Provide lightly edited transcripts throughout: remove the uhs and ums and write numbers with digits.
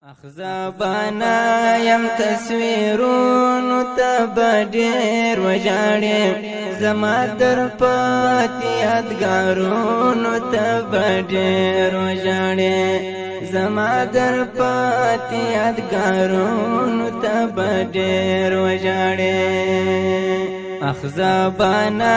اخزابانا یم تصویرونو تبدیر وجاڑیم زما در پاتی یادگارونو تبدیر وجاڑیم زما در پاتی یادگارونو تبدیر وجاڑیم اخزابانا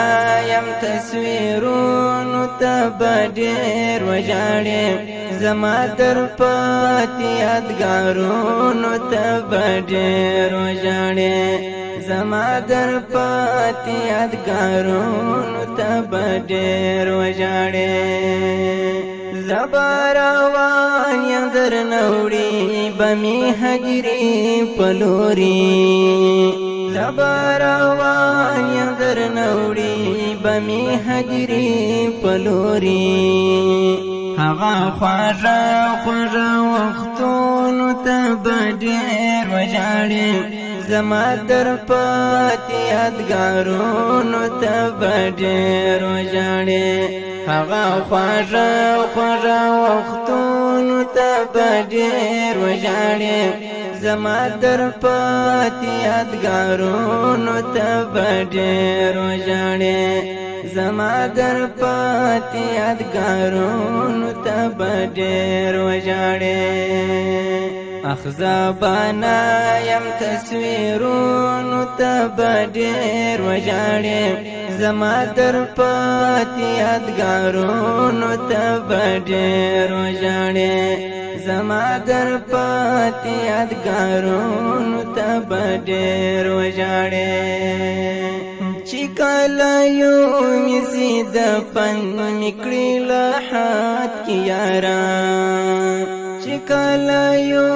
یم تصویرونو تبدیر وجاڑیم زما در پاتی یادگارونو تبدیر وجاڑیم زما در پاتی یادگارونو تبدیر وجاڑیم زباروان یم در نوڑی بمی حجری پلوری زباروان یم در نوڑی بمی حجری پلوری هغه خوږه وختونو ته به ډېر وژاړم زما در پاتې یادګارونو ته به ډېر وژاړم هغه خوږه وختونو ته به ډېر وژاړم زما در پاتې یادګارونو ته به ډېر وژاړم زما در پاتی یادگارونو تا به ډېر وژاړم اخزابانا یم تصویرونو تا به ډېر وژاړم زما در پاتی یادگارونو تا به ډېر وژاړم زما در پاتی یادگارونو تا به ډېر وژاړم چې کله یو مې د پن میکړې لحد کې یاران چې کله یو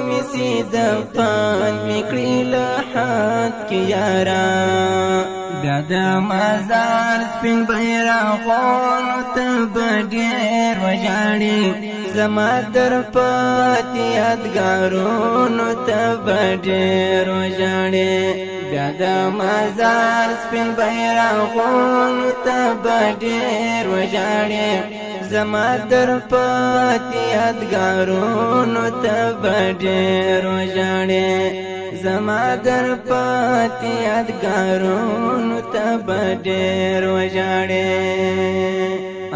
مې د پن میکړې لحد کې یاران بیا د مزار سپین بیرغونو ته به ډېر وژاړم زما در پاتې یادګارونو ته به ډېر وژاړم بیا د مزار سپین بیرغونو ته به ډېر وژاړم زما در پاتې یادګارونو ته به ډېر وژاړم زما در پاتې یادګارونو ته به ډېر وژاړم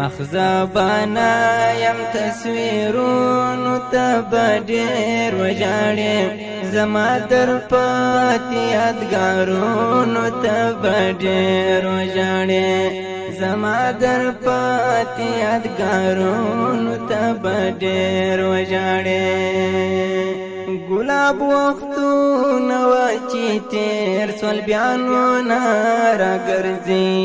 اخزابانا یم تصویرونو ته به ډېر وژاړم زما در پاتې یادګارونو ته به ډېر وژاړم زما در پاتې یادګارونو ته به ډېر وژاړم ګلاب وختونه وه چې تېر سول بیا نو نه راګرځي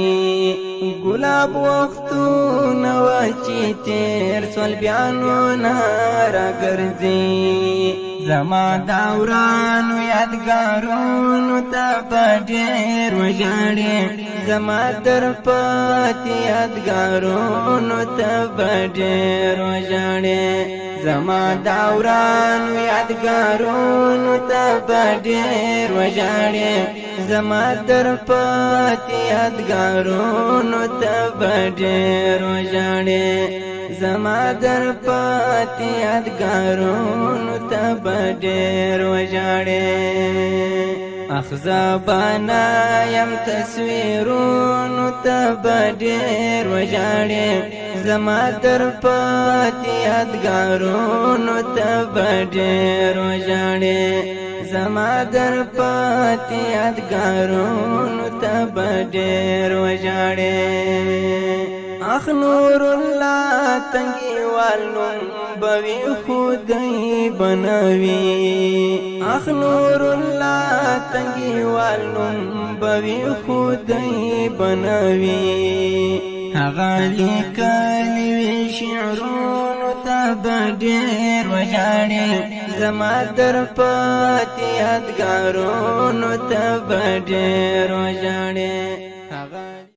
ګلاب وختونه وه چې تېر سول بیا نو نه راګرځي زما دورانو یادګارونو ته به ډېر وژاړم زما در پاتې یادګارونو ته به ډېر وژاړم زما دورانو یادګارونو ته به ډېر وژاړم زما در پاتې یادګارونو ته به ډېر وژاړم زما در پاتې یادګارونو ته به ډېر وژاړم اخزابانا یم تصویرونو ته به ډېر وژاړم زما در پاتې یادګارونو ته به ډېر وژاړم زما در پاتې یادګارونو ته به ډېر وژاړم اخ نور الله تنګیوال نوم بوي خدای بنوي اخ نور الله تنګیوال نوم بوي خدای بنوي هغه لیکلي وي شعرونو ته به ډېر وژاړم زما در پاتې یادګارونو ته به ډېر وژاړم